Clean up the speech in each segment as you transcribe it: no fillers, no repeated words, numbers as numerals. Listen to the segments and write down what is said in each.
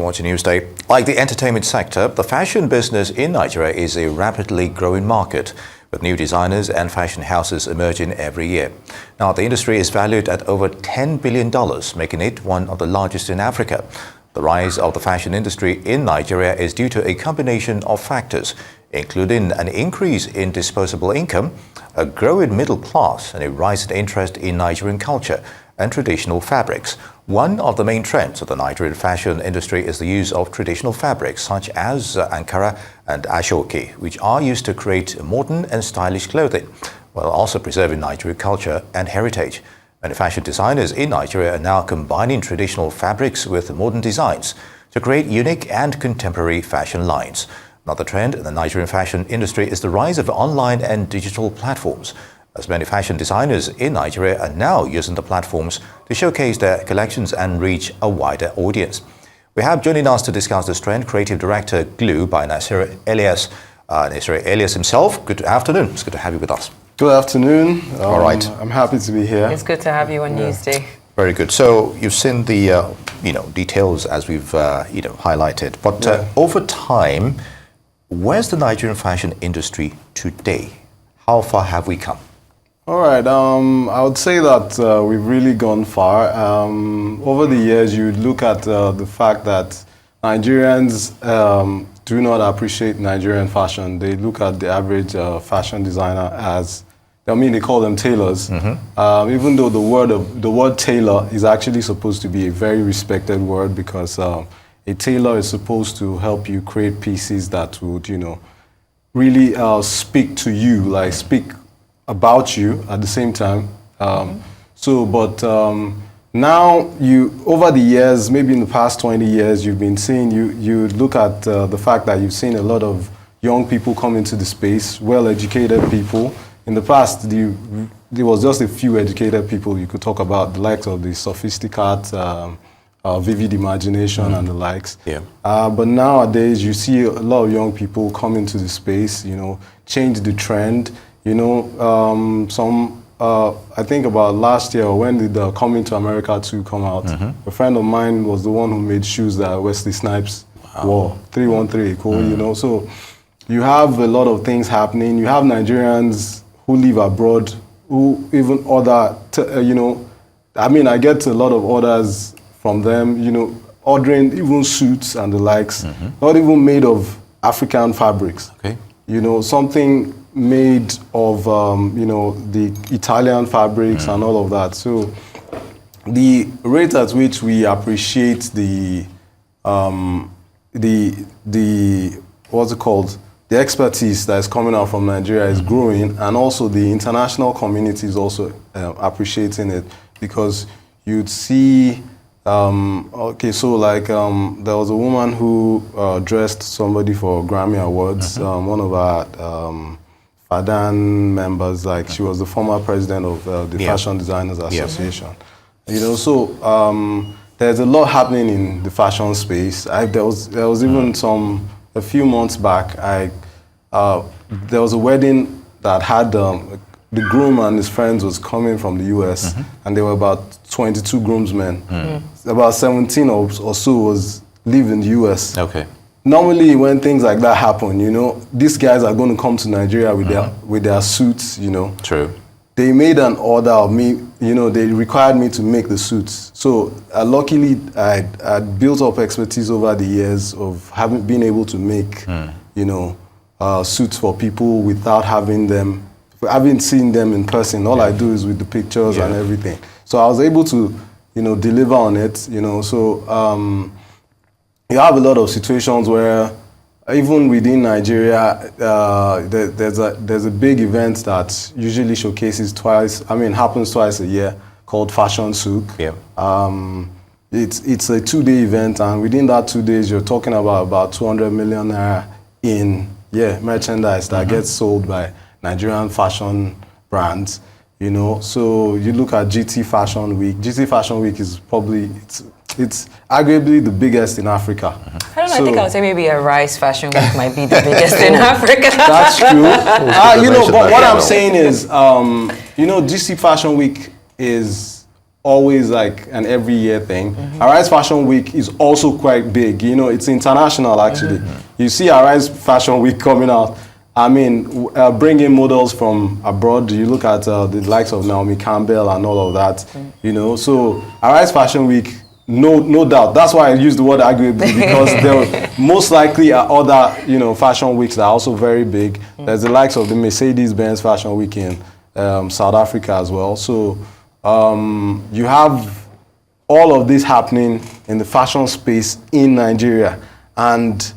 watching Newsday. Like the entertainment sector, the fashion business in Nigeria is a rapidly growing market, with new designers and fashion houses emerging every year. Now, the industry is valued at over $10 billion, making it one of the largest in Africa. The rise of the fashion industry in Nigeria is due to a combination of factors, including an increase in disposable income, a growing middle class, and a rise in interest in Nigerian culture and traditional fabrics. One of the main trends of the Nigerian fashion industry is the use of traditional fabrics such as Ankara and Ashoke, which are used to create modern and stylish clothing, while also preserving Nigerian culture and heritage. Many fashion designers in Nigeria are now combining traditional fabrics with modern designs to create unique and contemporary fashion lines. Another trend in the Nigerian fashion industry is the rise of online and digital platforms, as many fashion designers in Nigeria are now using the platforms to showcase their collections and reach a wider audience. We have joining us to discuss this trend, Creative Director Glue by Nazir Elias. Nazir Elias himself, good afternoon. It's good to have you with us. Good afternoon. All right. I'm happy to be here. It's good to have you on Newsday. Very good. So you've seen the details as we've highlighted, but over time, where's the Nigerian fashion industry today? How far have we come? All right. I would say that we've really gone far. Over the years, you look at the fact that Nigerians do not appreciate Nigerian fashion. They look at the average fashion designer as, they call them tailors. Mm-hmm. Even though the word tailor is actually supposed to be a very respected word, because a tailor is supposed to help you create pieces that would, really speak to you, like speak about you at the same time. Now over the years, maybe in the past 20 years, you've been seeing, you look at the fact that you've seen a lot of young people come into the space, well-educated people. In the past, there was just a few educated people you could talk about, the likes of the sophisticated, vivid imagination and the likes. Yeah. But nowadays, you see a lot of young people come into the space, change the trend. I think about last year, when did the Coming to America 2 come out? Mm-hmm. A friend of mine was the one who made shoes that Wesley Snipes wore, 313, cool, So you have a lot of things happening. You have Nigerians who live abroad, who even order, I get a lot of orders from them, ordering even suits and the likes, not even made of African fabrics. Okay. Something made of, the Italian fabrics and all of that. So the rate at which we appreciate the what's it called? The expertise that is coming out from Nigeria is growing, and also the international community is also appreciating it, because you'd see, there was a woman who dressed somebody for Grammy Awards, one of our Fadan members, she was the former president of the Fashion Designers Association. There's a lot happening in the fashion space. There was even a few months back, there was a wedding that had the groom and his friends was coming from the US, and there were about 22 groomsmen. About 17 or so live in the US. Okay. Normally, when things like that happen, these guys are going to come to Nigeria with their suits, True. They made an order of me, they required me to make the suits. So luckily, I built up expertise over the years of being able to make, suits for people without having seen them in person. All I do is with the pictures and everything. So I was able to, deliver on it, So you have a lot of situations where even within Nigeria, there's a big event that usually showcases happens twice a year, called Fashion Souk. Yeah. It's a 2-day event, and within that 2 days, you're talking about 200 million naira in merchandise that gets sold by Nigerian fashion brands. So you look at GT Fashion Week. GT Fashion Week is probably it's arguably the biggest in Africa. I don't know, I think I would say maybe a rice fashion week might be the biggest in Africa. That's true. But what I'm saying is, GC Fashion Week is always like an every year thing. Arise Fashion Week is also quite big. You know, it's international actually. You see Arise Fashion Week coming out. I mean, bringing models from abroad. You look at the likes of Naomi Campbell and all of that. You know, so Arise Fashion Week, no doubt. That's why I use the word arguably, because there most likely are other, you know, fashion weeks that are also very big. There's the likes of the Mercedes-Benz Fashion Week in South Africa as well. So you have all of this happening in the fashion space in Nigeria, and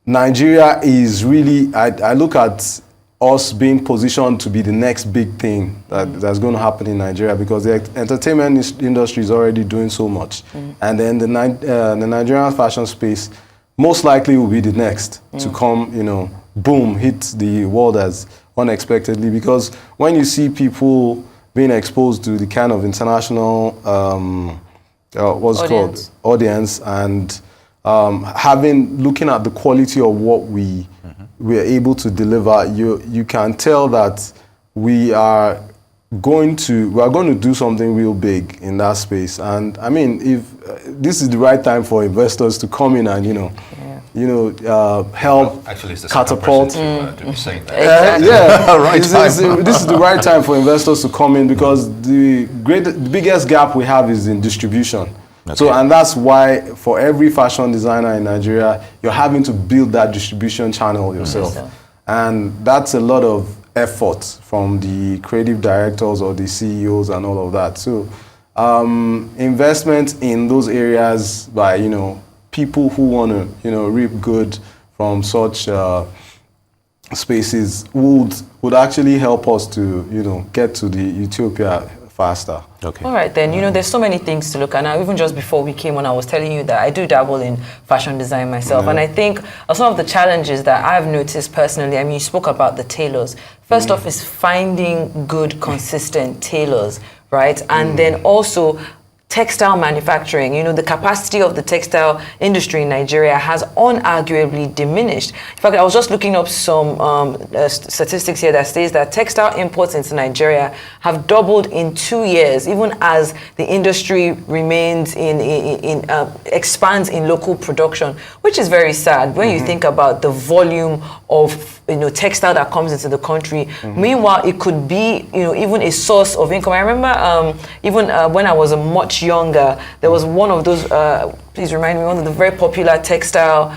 Nigeria is really, I look at us being positioned to be the next big thing that's going to happen in Nigeria, because the entertainment industry is already doing so much. And then the Nigerian fashion space most likely will be the next to come, you know, boom, hit the world as unexpectedly. Because when you see people being exposed to the kind of international, audience, and looking at the quality of what we are able to deliver, you can tell that we are going to do something real big in that space. And I mean, if this is the right time for investors to come in and help catapult. To be saying that. This is the right time for investors to come in, because the biggest gap we have is in distribution. Okay. So, and that's why for every fashion designer in Nigeria, you're having to build that distribution channel yourself. And that's a lot of effort from the creative directors or the CEOs and all of that. So, investment in those areas by, you know, people who want to, you know, reap good from such spaces would actually help us to, you know, get to the utopia faster. Okay. All right, then, you know, there's so many things to look at. Now, even just before we came on, I was telling you that I do dabble in fashion design myself. And I think some of the challenges that I've noticed personally, I mean, you spoke about the tailors. First off is finding good, consistent tailors, right? And then also textile manufacturing. You know, the capacity of the textile industry in Nigeria has unarguably diminished. In fact, I was just looking up some statistics here that says that textile imports into Nigeria have doubled in 2 years, even as the industry remains expands in local production, which is very sad when you think about the volume of, you know, textile that comes into the country. Meanwhile, it could be, you know, even a source of income. I remember when I was a much younger, there was one of those, please remind me, one of the very popular textile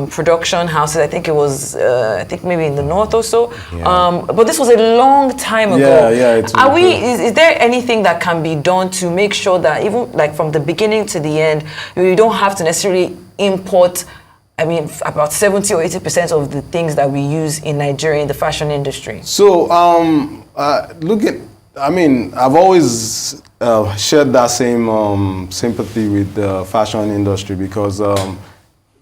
production houses. I think it was, I think maybe in the north or so. But this was a long time ago. Is there anything that can be done to make sure that even like from the beginning to the end, you don't have to necessarily import, I mean, about 70 or 80% of the things that we use in Nigeria in the fashion industry? So, I mean, I've always shared that same sympathy with the fashion industry, because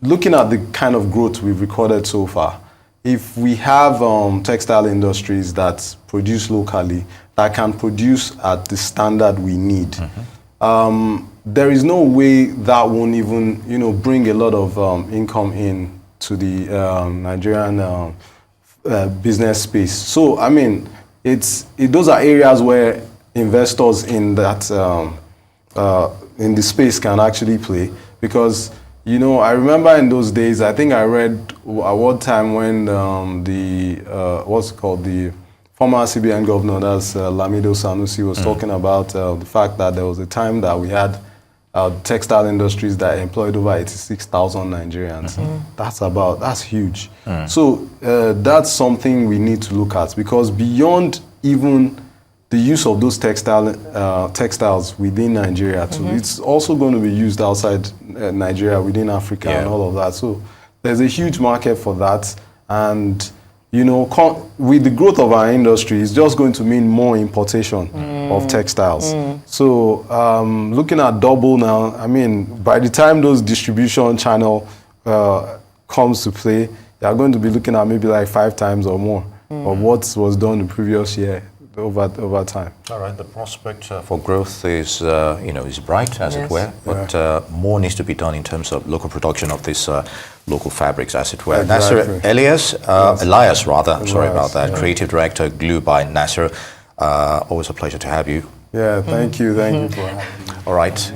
looking at the kind of growth we've recorded so far, if we have textile industries that produce locally, that can produce at the standard we need, there is no way that won't even, you know, bring a lot of income in to the Nigerian business space. So, I mean, those are areas where investors in that in the space can actually play, because, you know, I remember in those days, I think I read at one time when the former CBN governor, that's Lamido Sanusi, was talking about the fact that there was a time that we had textile industries that employed over 86,000 Nigerians. That's huge. So that's something we need to look at, because beyond even the use of those textiles within Nigeria too, it's also going to be used outside Nigeria, within Africa and all of that. So there's a huge market for that. And, you know, with the growth of our industry, it's just going to mean more importation of textiles. So looking at double now, I mean, by the time those distribution channel comes to play, you're going to be looking at maybe like 5 times or more of what was done the previous year over time. All right, the prospect for growth is, is bright, as it were, but more needs to be done in terms of local production of these local fabrics, as it were. Nazir, Elias, sorry about that, Creative Director, Glue by Nazir. Always a pleasure to have you. Yeah, thank you for having me. All right.